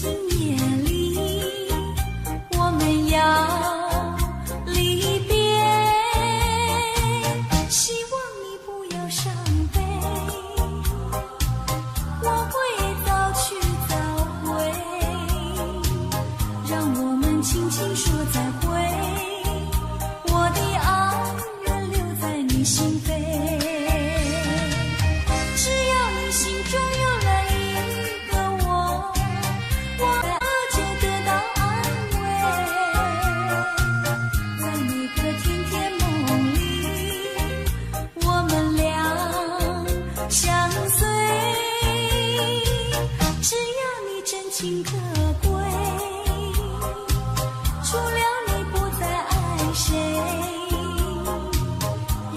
静夜里，我们要离别。希望你不要伤悲，我会早去早回，让我们轻轻说再会。我的爱人留在你心扉，只要你心中有了一个我，我就得到安慰。在每个甜甜梦里，我们俩相随。只要你真情可贵，除了你不再爱谁，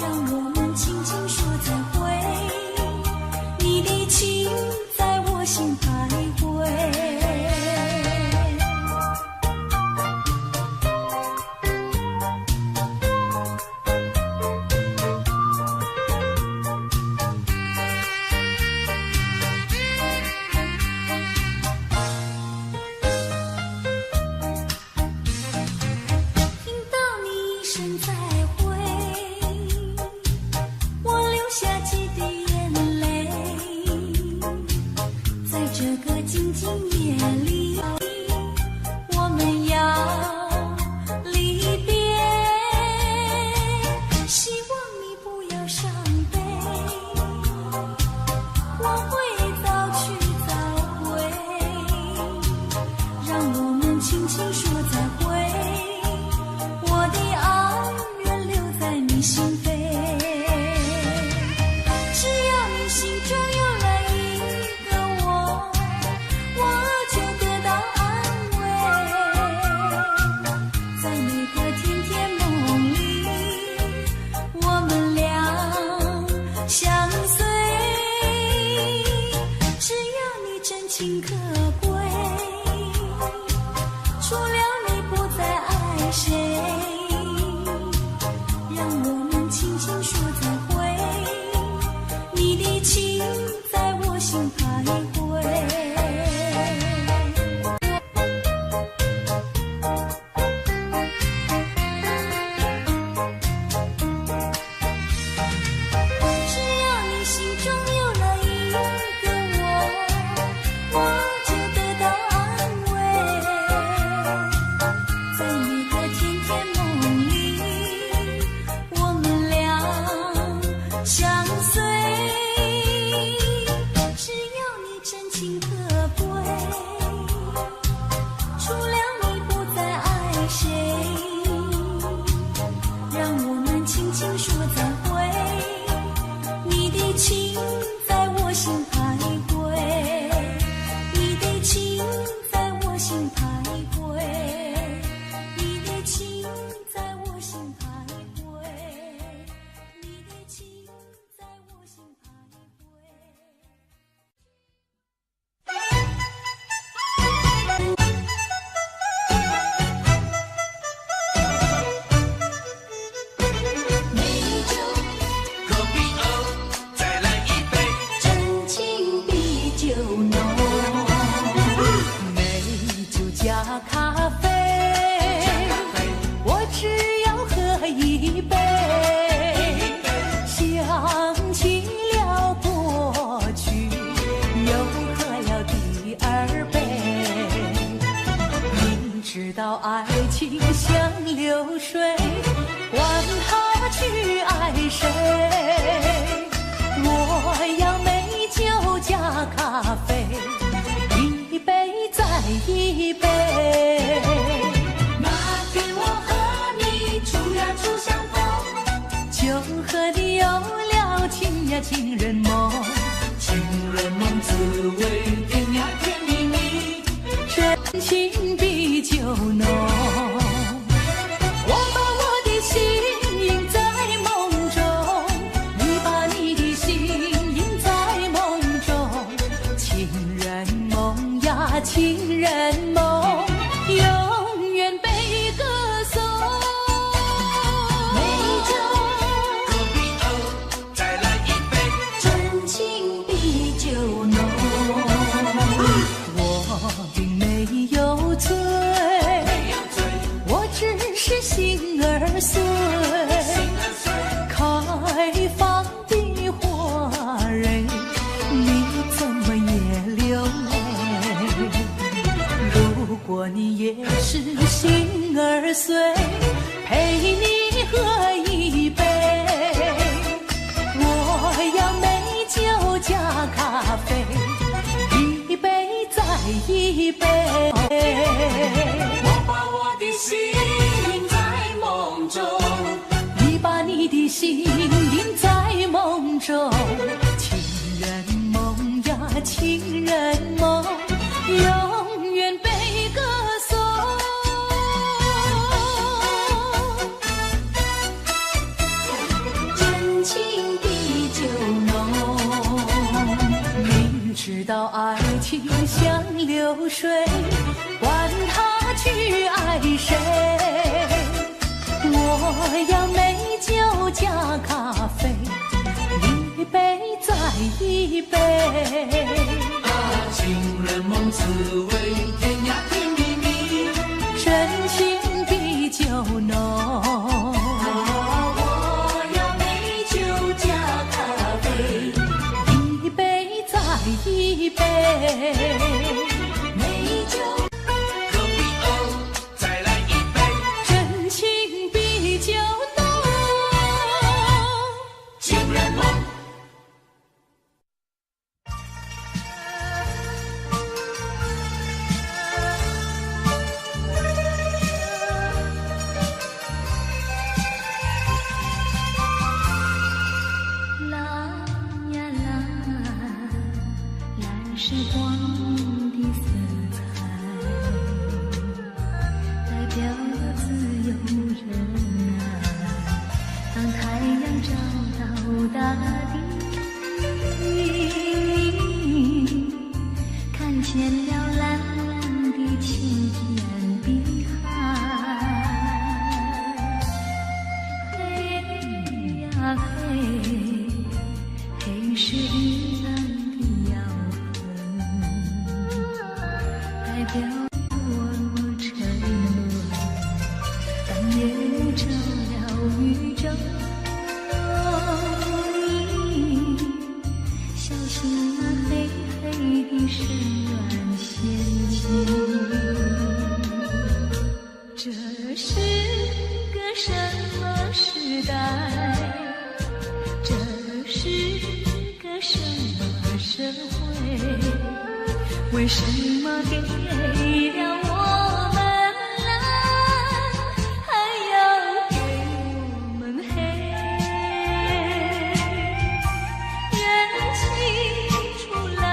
让我们轻轻说再会。你的情在我心徘徊。听到你一声再会，我流下几滴眼泪。在这个静静夜里，我们要离别。希望你不要伤悲，我会早去早回，让我们轻轻说再会。我的爱人留在你心扉，只要你心中有了一个我，我就得到安慰。在每个甜甜梦里，我们俩相随。只要你真情可贵，除了你不再爱谁，让我们轻轻说再会。你的情在我心徘徊。只要你心中有了一个我就得到安慰。在每个甜甜梦里，我们俩相随。只要你真情可贵，除了你不再爱谁，让我们轻轻说再会。你的情在我心徘徊，你的情在我心徘徊，你的情在我心徘徊，你的情在我心徘徊。美酒隔壁哦，再来一杯。真情比酒浓，美酒加咖啡，我只要喝一杯。想起了过去，又喝了第二杯。明知道爱情像流水，管他去爱谁。我要美酒加咖啡，一杯再一杯。那天我和你初呀初相逢，就和你有了情呀情人梦，情人梦滋味甜呀甜蜜蜜，真情比酒浓。我把我的心印在梦中，你把你的心印在梦中。情人梦呀情人梦，永远被歌颂。美酒隔壁哦，再来一杯。真情比酒浓。我的美醉，我只是心儿碎，开放的花蕊，你怎么也流泪？如果你也是心儿碎，陪你喝一杯，我要美酒加咖啡，一杯再一杯。我把我的心印在梦中，你把你的心印在梦中，情人梦呀情人梦，永远被歌颂。真情比酒浓，明知道爱情像流水，管他去爱谁，我要美酒加咖啡，一杯再一杯。情人梦滋味，甜呀甜蜜蜜，真情比酒浓。我要美酒加咖啡，一杯再一杯。美酒喝比欧，再来一杯。真情比酒浓。情人梦。蓝呀蓝，蓝是光的色彩，代表了自由人啊。当太阳照到大地，看见了蓝蓝的青天碧海。嘿呀嘿，黑是雨浪的摇痕，代表我沉沦。当夜幕照了宇宙，你小心那黑黑的深渊陷阱。这是个什么时代？这是个什么社会？为什么给了我们蓝，还要给我们黑？认清楚蓝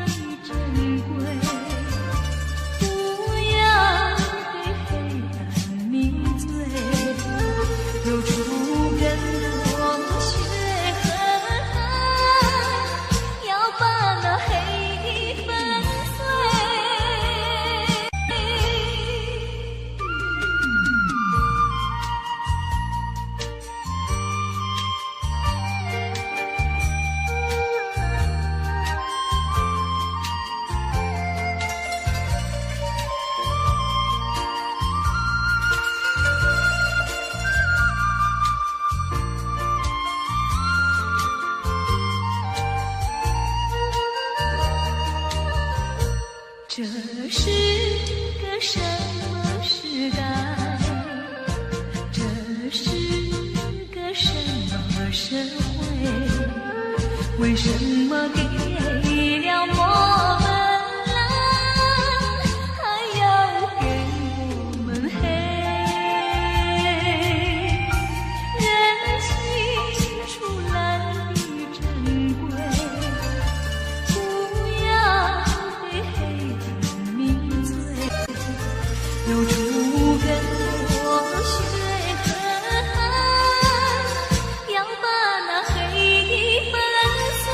的珍贵，不要被黑暗迷醉，流出更多血痕，要把那黑粉碎。这是个什么时代？这是个什么社会？为什么给了我们蓝，还要给我们黑？认清楚蓝的珍贵，不要被黑暗迷醉，流出更多血痕，要把那黑粉碎。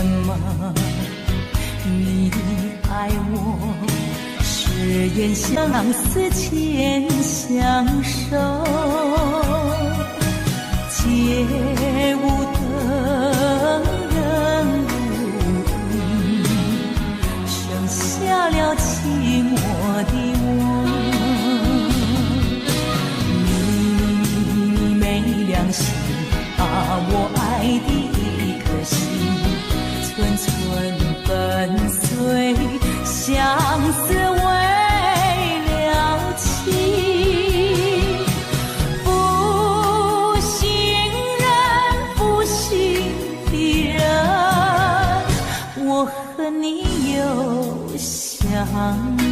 么你爱我，誓言相思牵相守，街舞灯人无影，剩下了寂寞的我。你没良心，把我爱的一颗心寸寸粉碎，相思为了情。负心人，负心的人，我和你又相遇。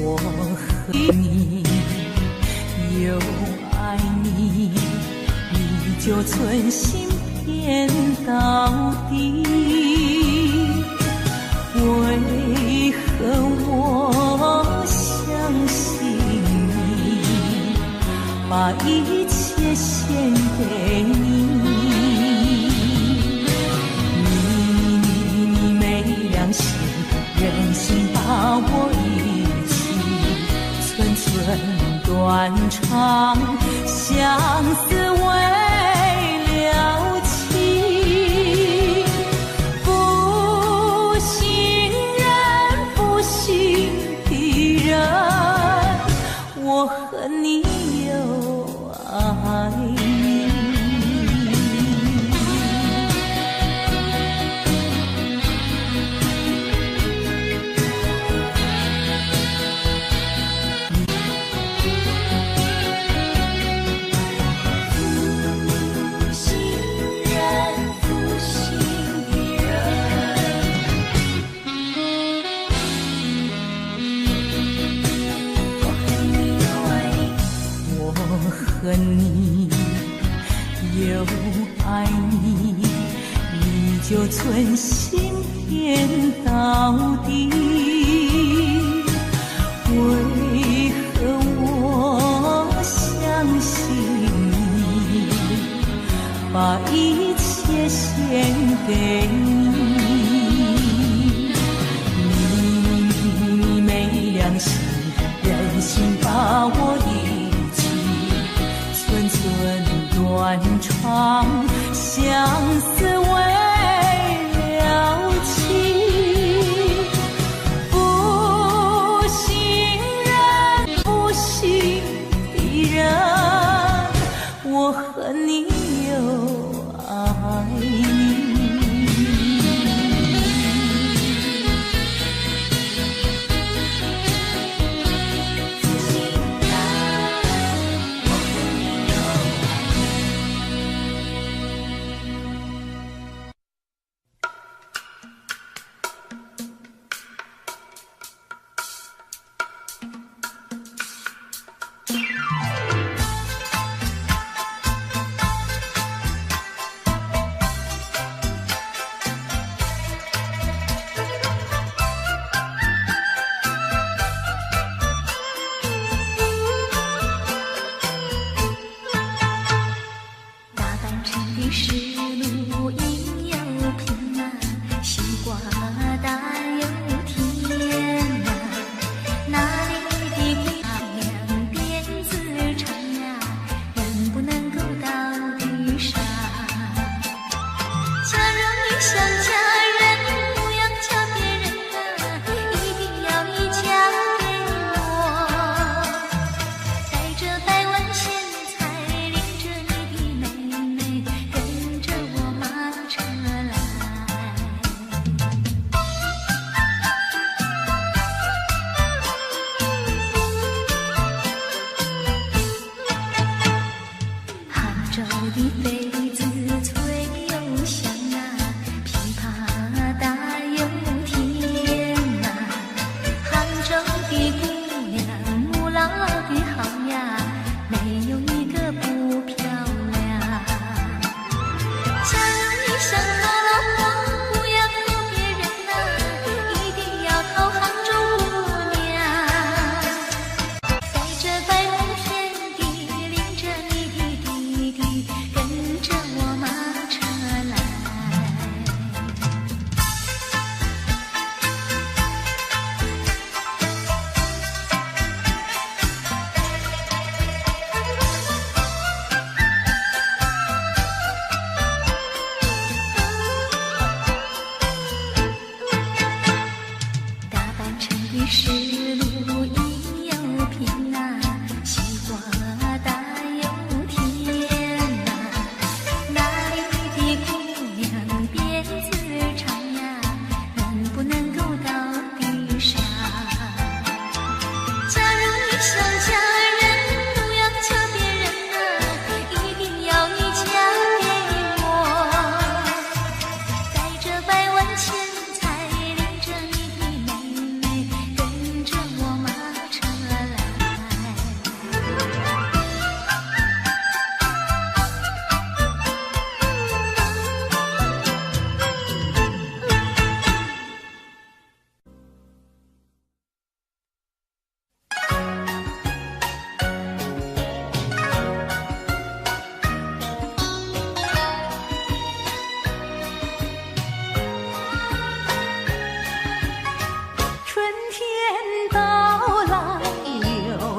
我和你又爱你，你就存心骗到底。为何我相信你，把一切献给你？你没良心，忍心把我寸寸断肠，相思为了情。负心人，负心的人，我和你又爱你。和你又爱你，你就存心骗到底。为何我相信你，把一切献给你？你没良心，忍心把我寸寸断肠，相思为了情。负心人，负心的人，我和你又爱你。像那老黄不要河边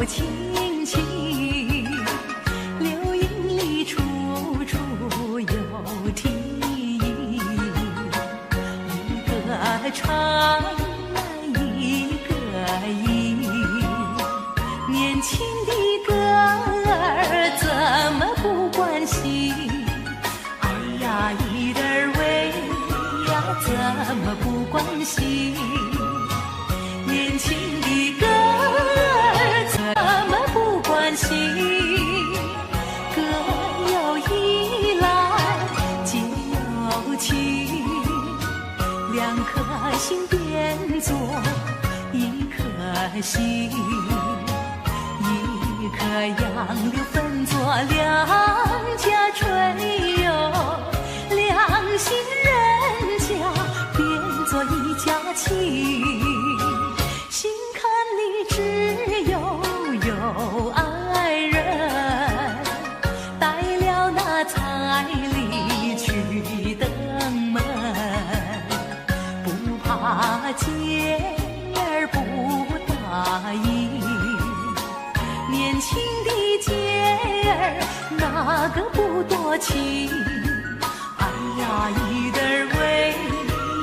有亲戚，流云里处处有题，一个长来一个影，年轻的歌儿怎么不关心？哎呀，一点儿喂呀，怎么不关心？年轻的歌儿怎么不关心？歌有依赖，姐有情，两颗心变作一颗心，一颗杨柳分作两家吹哟，两心人家变作一家亲。心坎里只有爱人，带了那彩礼去登门，不怕姐儿不答应。年轻的姐儿哪个不多情？哎呀，一点儿喂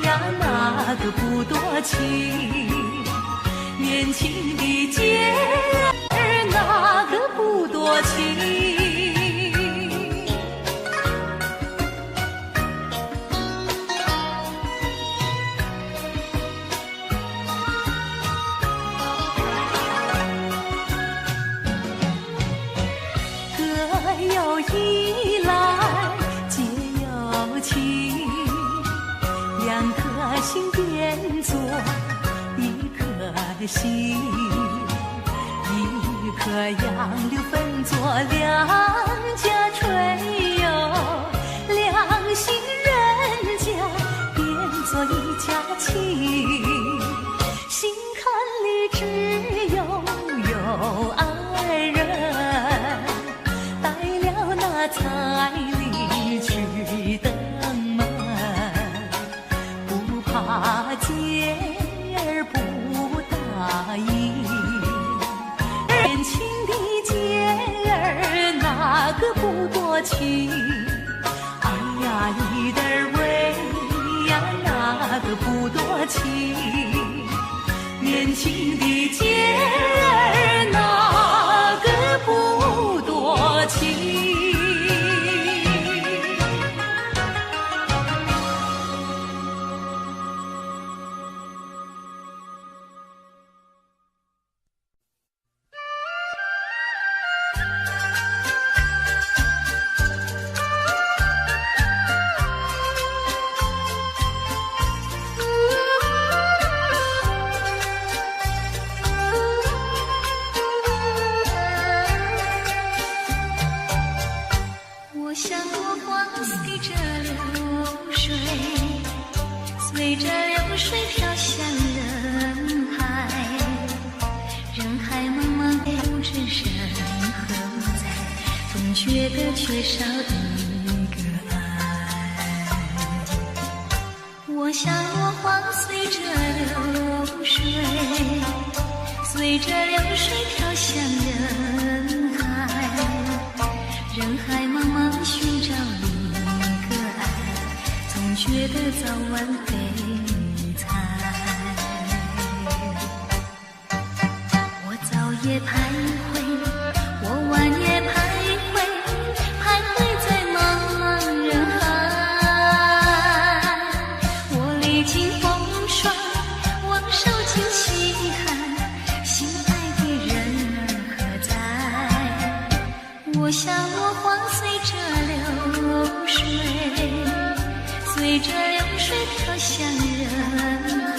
呀，哪个不多情？年轻的姐儿哪个不多情？歌有依赖，姐有情，两颗心变作一颗心，一颗杨柳分作两家吹哟，两心人家变作一家亲。心坎里只有爱人，带了那彩礼去登门，不怕姐儿不答应。年轻的姐儿哪个不多情？哎呀，一点儿喂呀，哪个不多情？年轻的姐儿哪个不多情？我像落花随着流水，随着流水飘向人海，人海茫茫不知身何在，总觉得缺少一个爱。我像落花随着流水，随着流水飘向人海，人海茫茫寻找一个爱，总觉得早晚悲惨。我早夜徘徊，我晚夜徘徊，徘徊在茫茫人海。我历经风霜，我受尽稀罕，心爱的人儿何在？我像落花随着流水，随着流水飘向人海，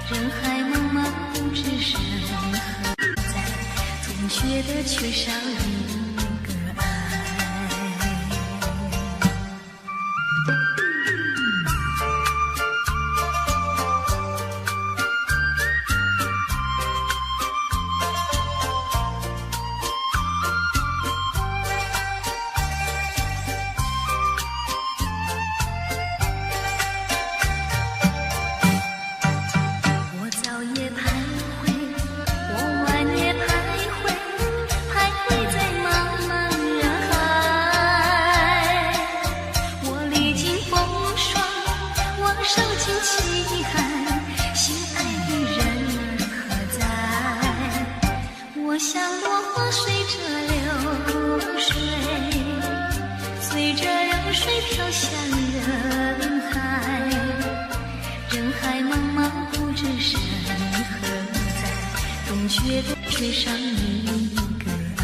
人海茫茫不知身何在，总觉得缺少一个爱。我早夜徘徊，我晚夜像落花随着流水，随着流水飘向人海。人海茫茫不知身何在，终觉得缺少你一个爱。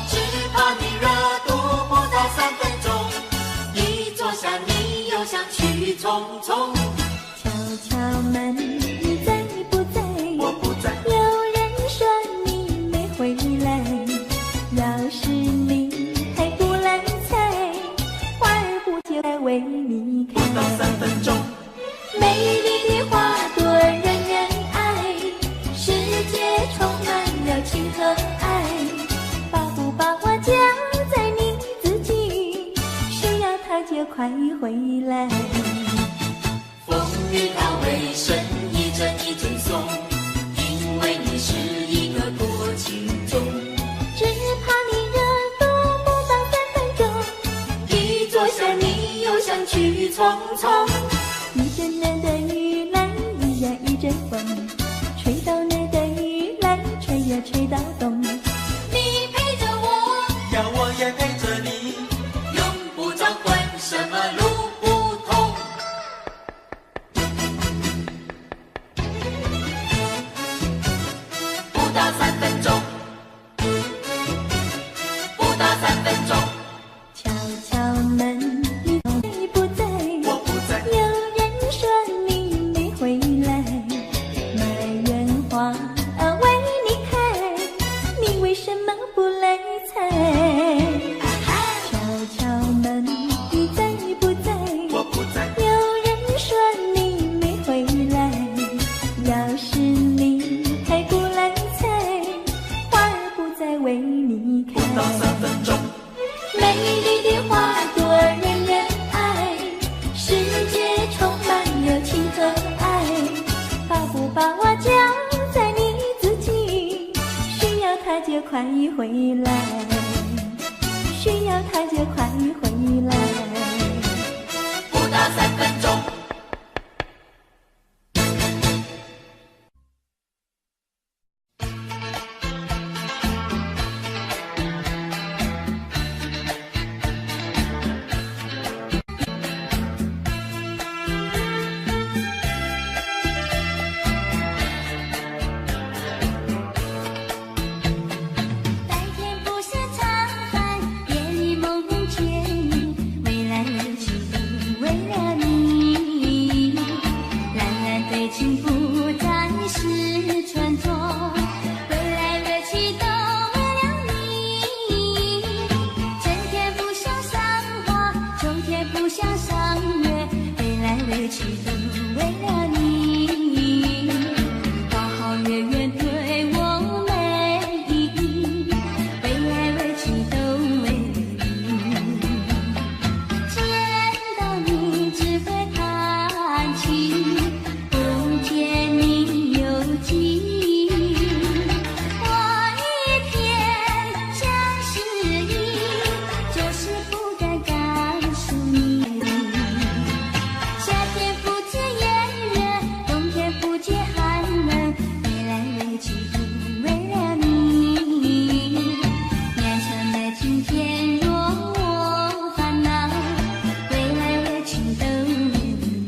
只怕你热度不到3分钟，一坐下你想去匆匆。敲敲门，你在不在？我不在。有人说你没回来，要是你还不来采，花儿不就该为你开？不到3分钟，美丽的花朵人人爱，世界充满了情和爱。把不把我交在你自己，需要它就快回来。风雨它为生一阵一阵送，因为你是一个多情种。只怕你热度不到3分钟，一坐下你又想去匆匆。一阵阵的雨来，一呀一阵风，吹到那个雨来，吹呀吹到冬。你陪着我，要我也陪着你，用不着管什么路不通。不到3分钟，不到3分钟，敲敲门，你不在？我不在。有人说你没回来，满园花为你开，你为什么不来采？敲敲门，你在不在？我不在。有人说你没回来，要是你还不来采，花儿不再为你开。不到3分钟，美丽的花朵人人爱，世界充满了情和爱。把不把我交在你自己，需要它就快回来，需要它就快回来。不到3分钟。白天不是常烦，夜里梦见你，未来的情为了你，蓝蓝的情不再是传说，未来乐趣都为了你。春天不像赏花，秋天不像赏月，未来乐趣都为了你。花好月圆对我美丽，未来委屈都为了你。见到你只会叹气，不见你有记。我一片相思意，就是不敢告诉你。夏天不知炎热，冬天不觉寒冷，未来委屈都为了你。年成的今天若我烦恼，未来委屈都为了你。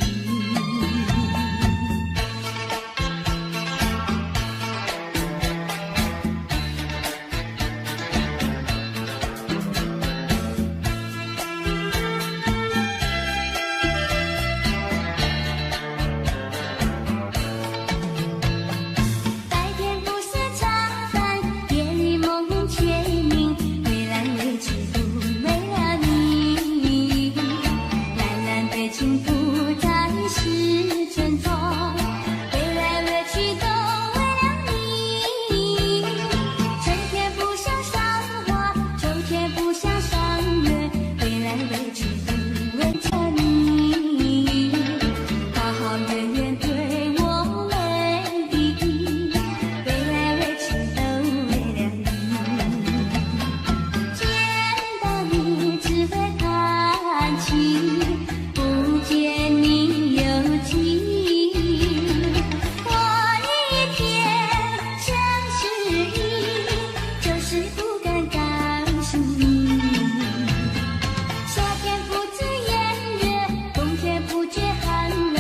白天不是常烦，夜里梦见你，未来委屈都为了你。蓝蓝的情不再是存在，未来委屈都为了你。春天不像赏花，秋天不像赏月，未来委屈都为了你。花好月圆对我美丽，未来委屈都为了你。见到你只会叹气，不见你有记。我一片相思意，就是不敢告诉你。夏天不知炎热，冬天不觉寒冷，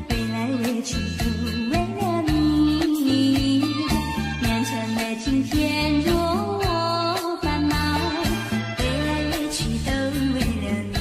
未来委屈都为了你。年成的今天若我烦恼，未来委屈都为了你。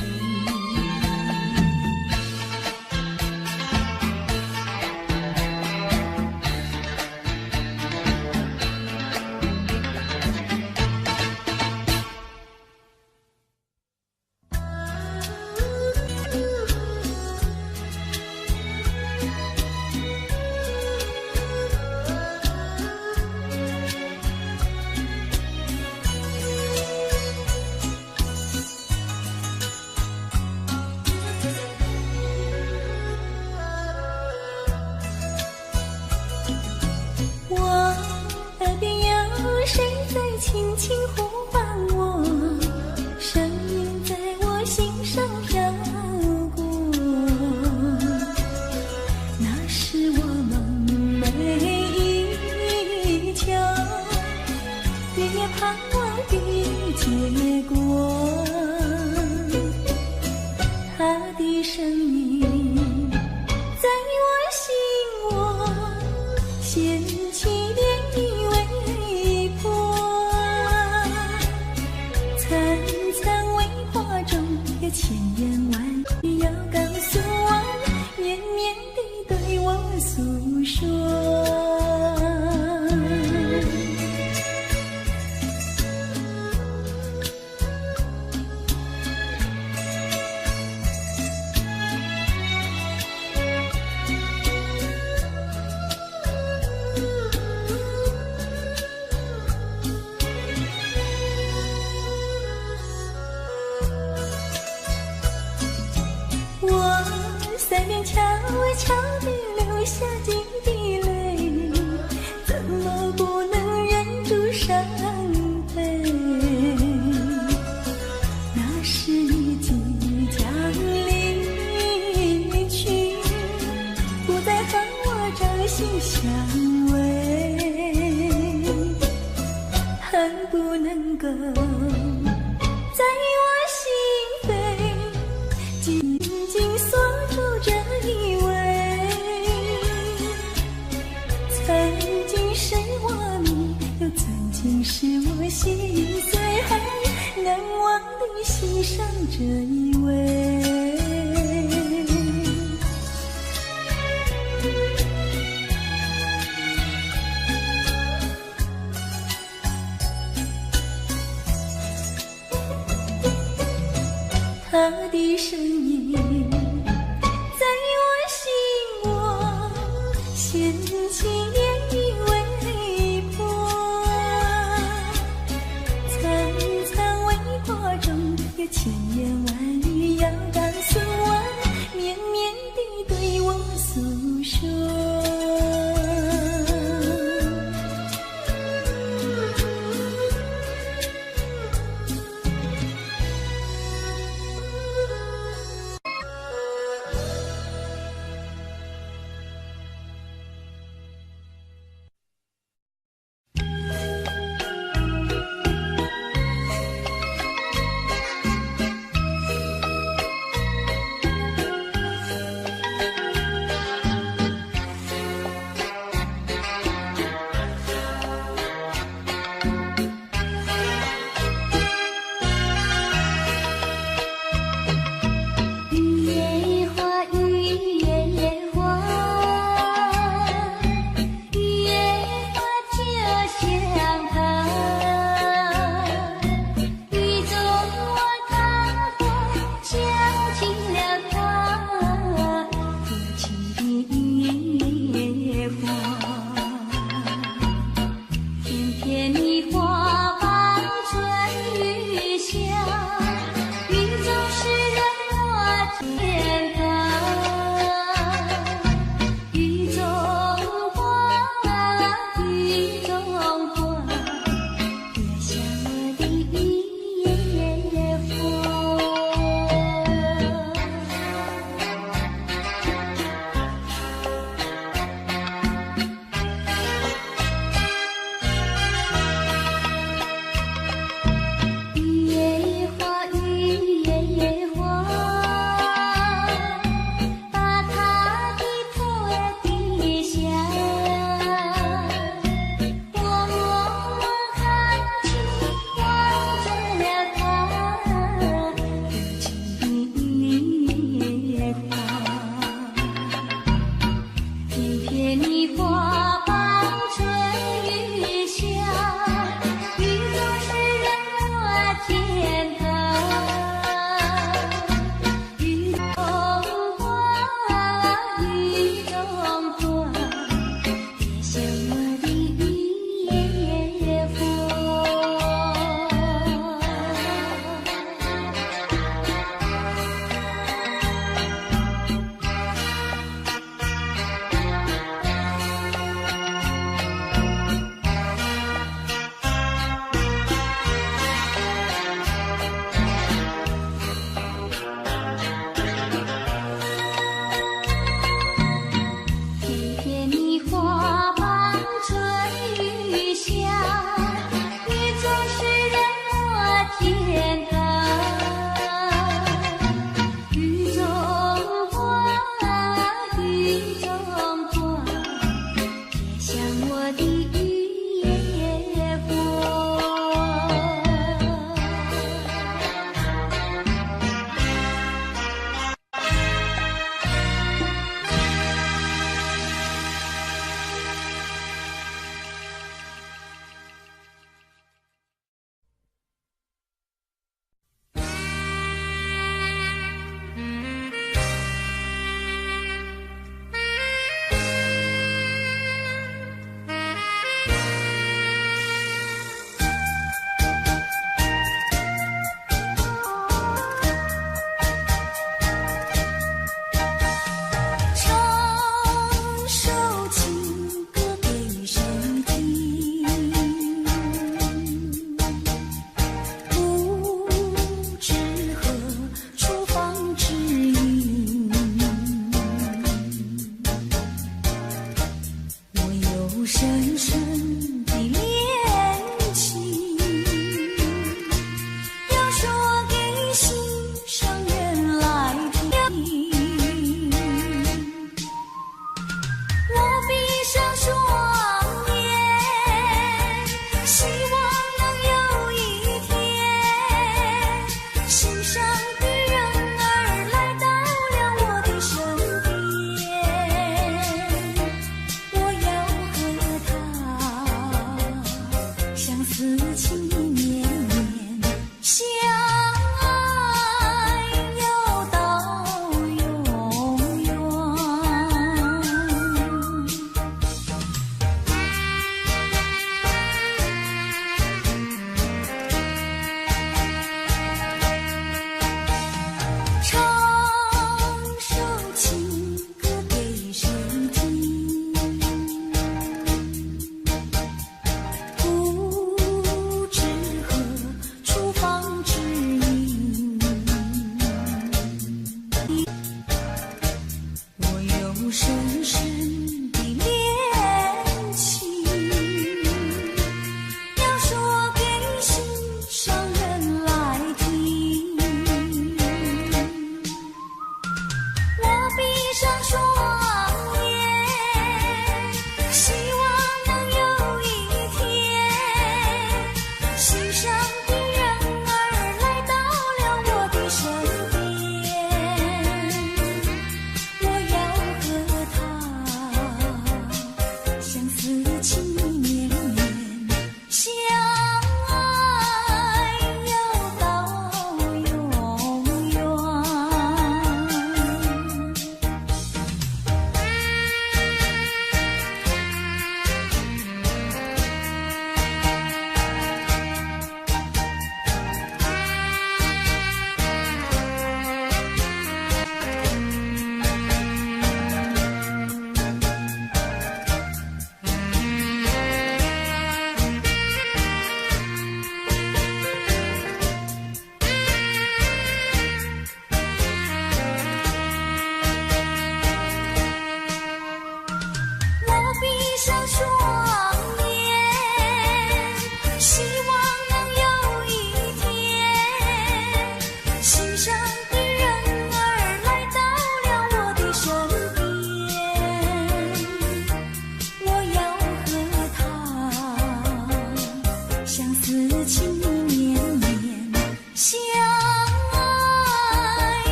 轻轻呼唤我，声音在我心上飘过。那是我梦寐以求，也盼望的结果。他的声音在我心窝掀起涟漪微波，层层微花中有千言万语要告诉我，绵绵地对我诉说。我三边悄悄地流下几滴泪，怎么不能忍住伤悲？那是你即将离去，不再和我朝夕相偎，恨不能够在我心扉紧紧锁住这一位，曾经是我命，又曾经是我心碎，难忘地欣赏这一位。他的声音在我心窝掀起涟漪微波，层层微波中有千言万语要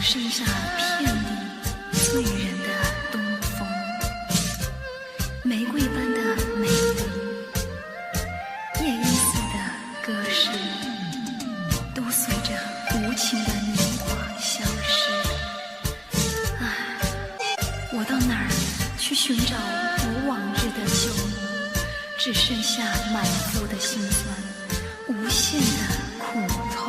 剩下遍地醉人的东风，玫瑰般的美丽，夜莺似的歌声，都随着无情的年华消失。唉，我到哪儿去寻找如往日的旧梦？只剩下满腹的心酸，无限的苦痛。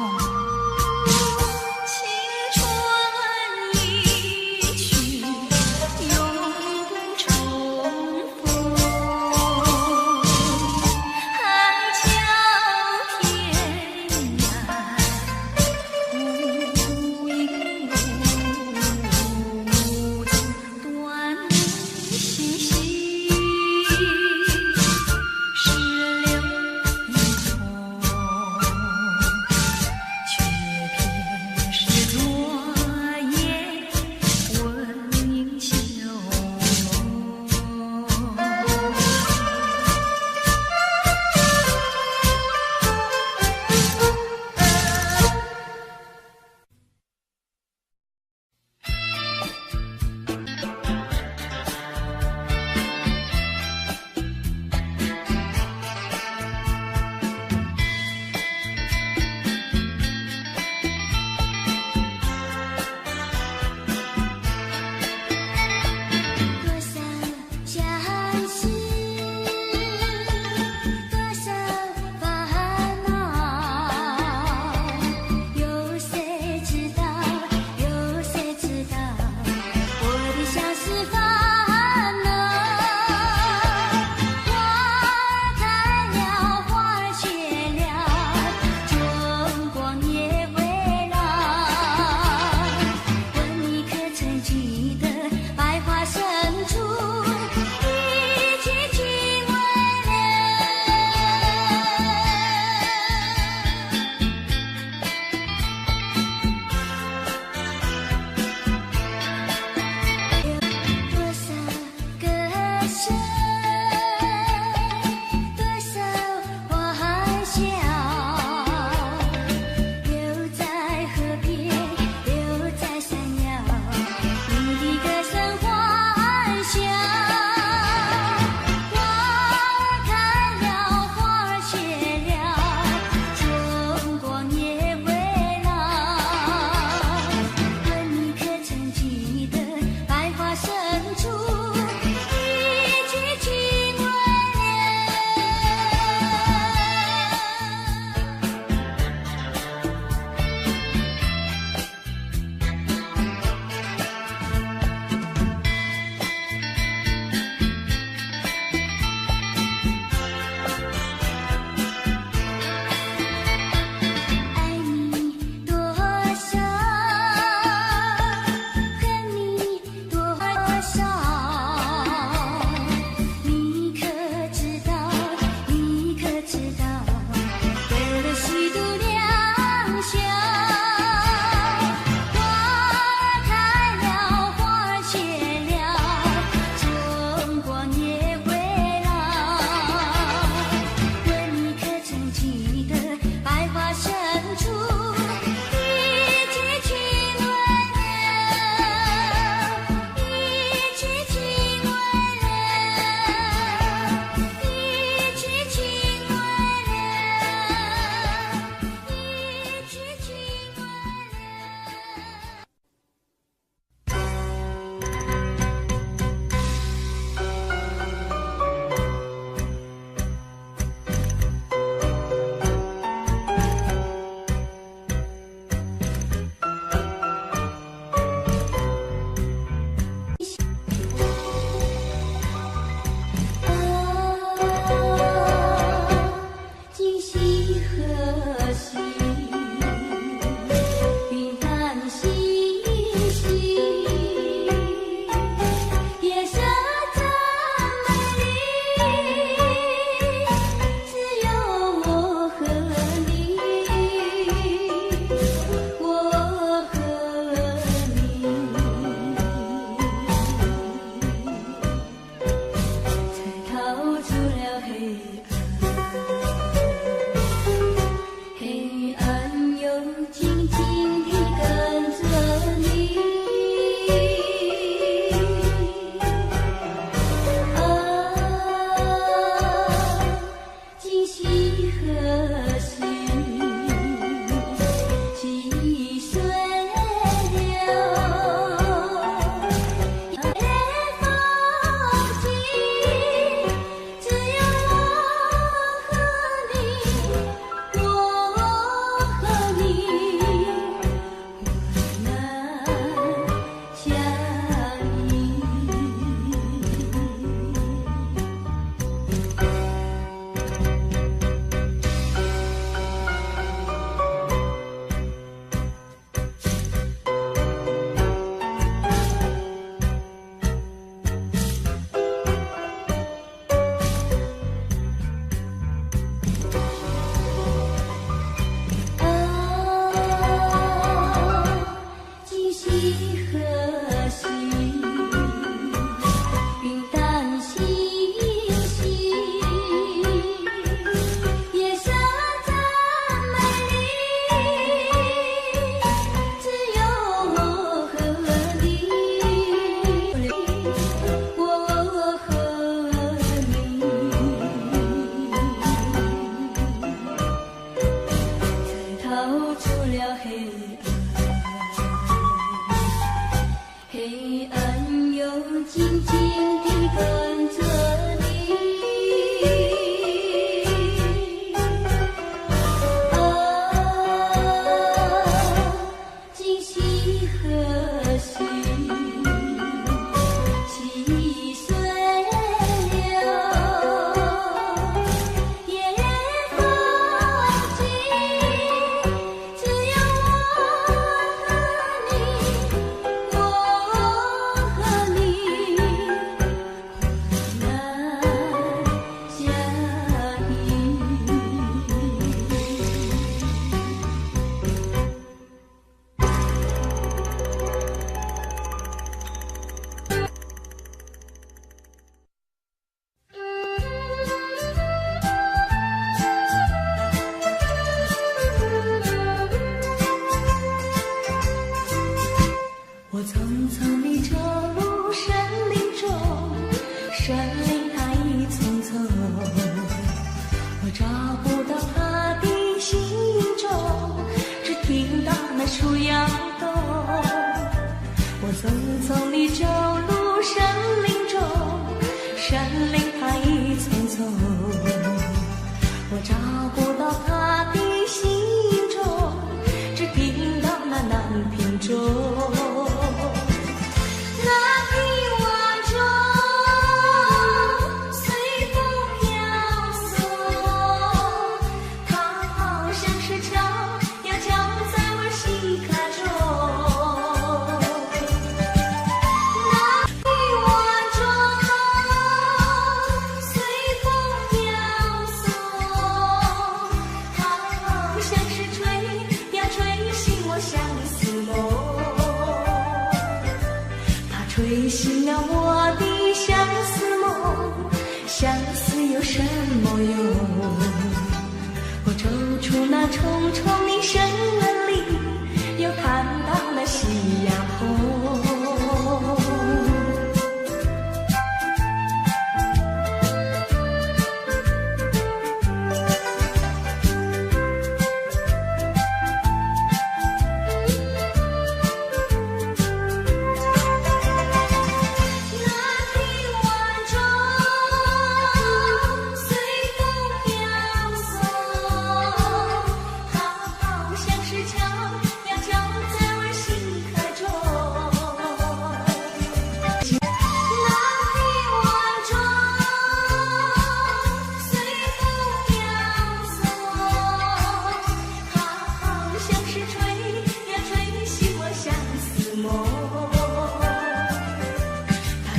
静静地跟着你。啊，今夕何夕？几岁了？夜风静，只有我和你，我和你，难相依。我匆匆地走入森林中，森林它一丛丛，我找不到它的行踪，只听到那树摇动。我匆匆地走入森林中，森林它一丛丛，我找不到它的行踪，只听到那南屏钟。那匹晚钟随风飘送，它好像是敲呀敲在我心坎中。那匹晚钟随风飘送，它好像是吹呀吹醒我相思梦。吹醒了我的相思梦，相思有什么用？我走出那重重的森林，又看到那夕阳红。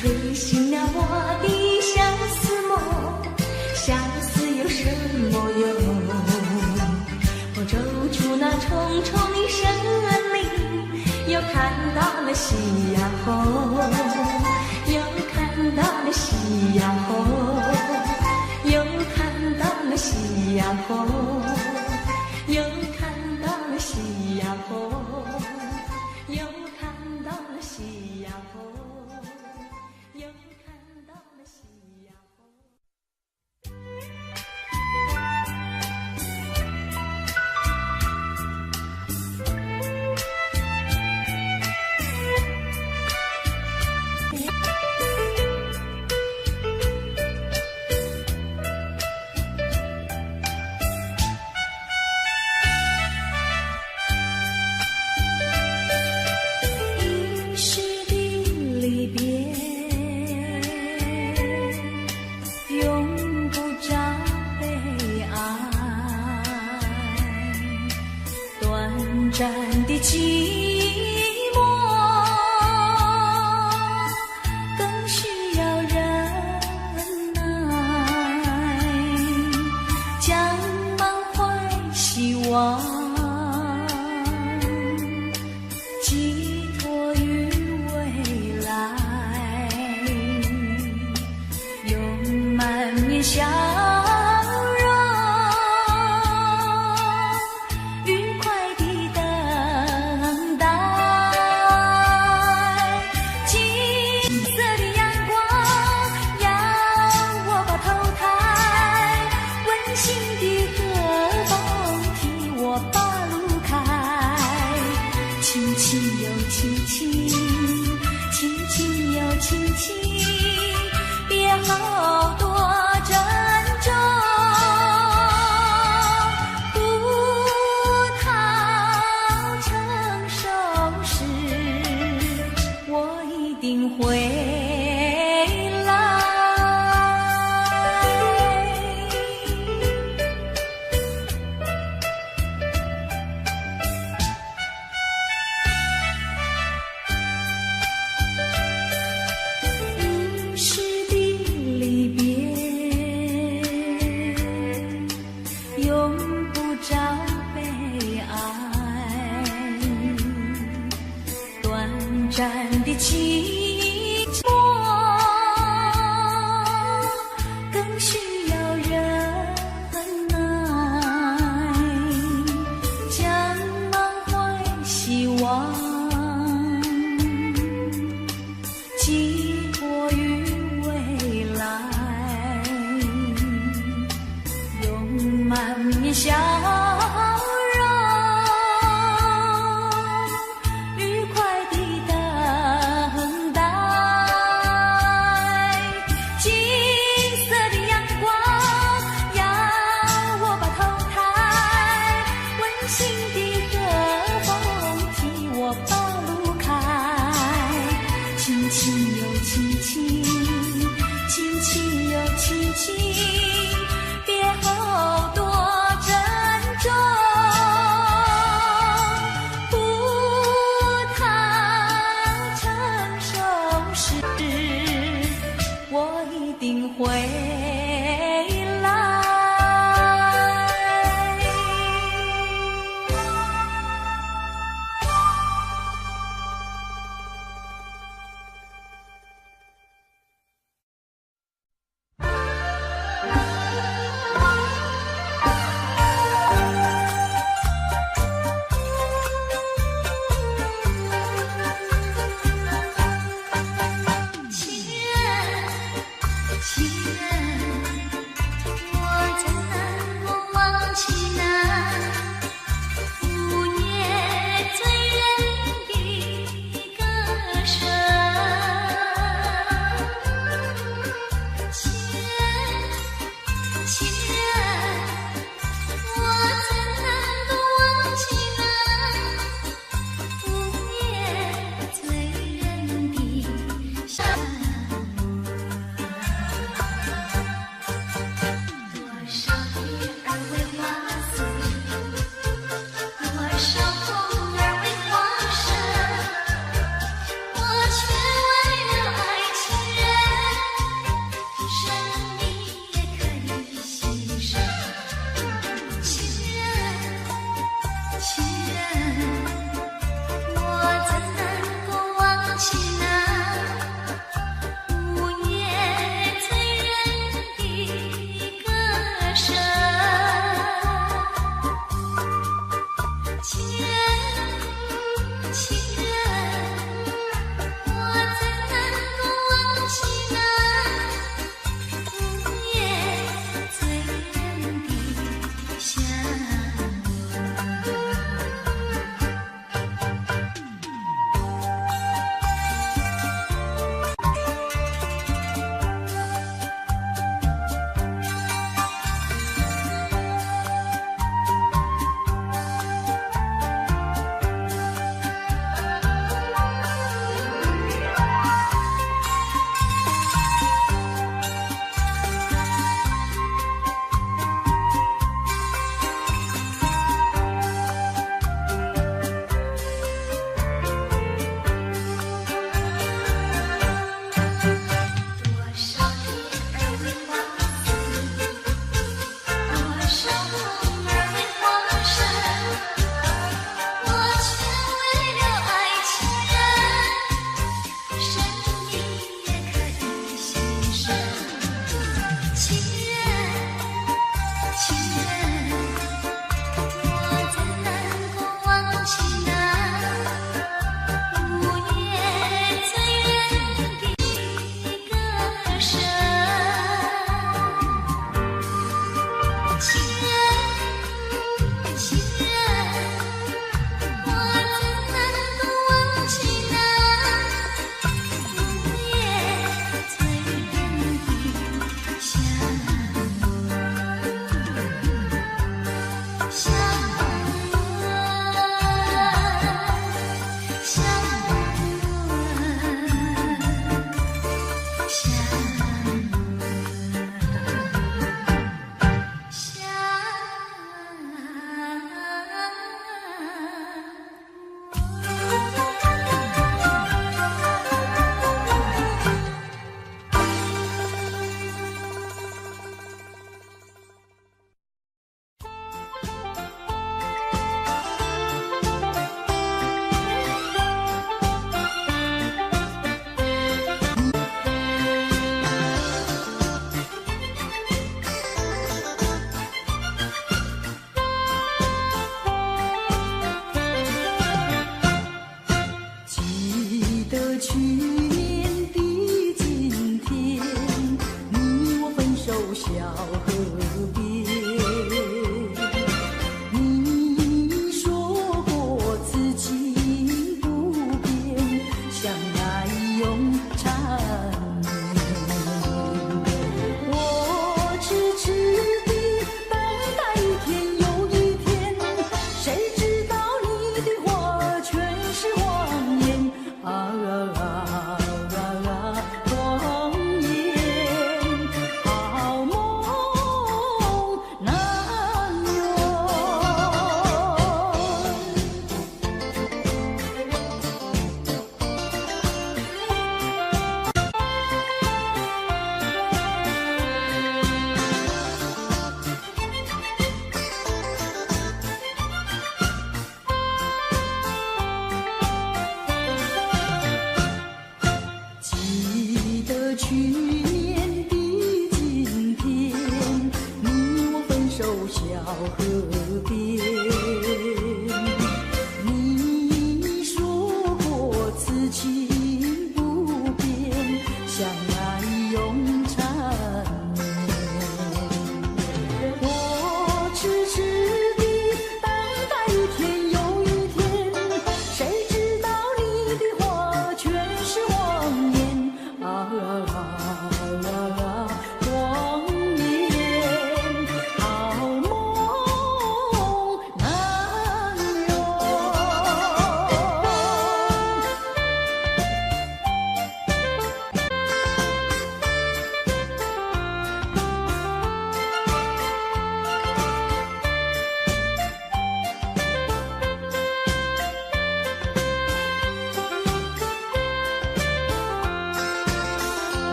吹醒了我的相思梦，相思有什么用？我走出那重重的森林，又看到了夕阳红，又看到了夕阳红，又看到了夕阳红，又看到了夕阳红，又看到了夕阳红。又看到了夕阳红。亲亲，别好多珍重。葡萄成熟时，我一定会来。短的寂寞，更需要忍耐，将满怀希望寄托于未来，用满面笑别好多珍重，葡萄成熟时，我一定会来。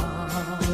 我。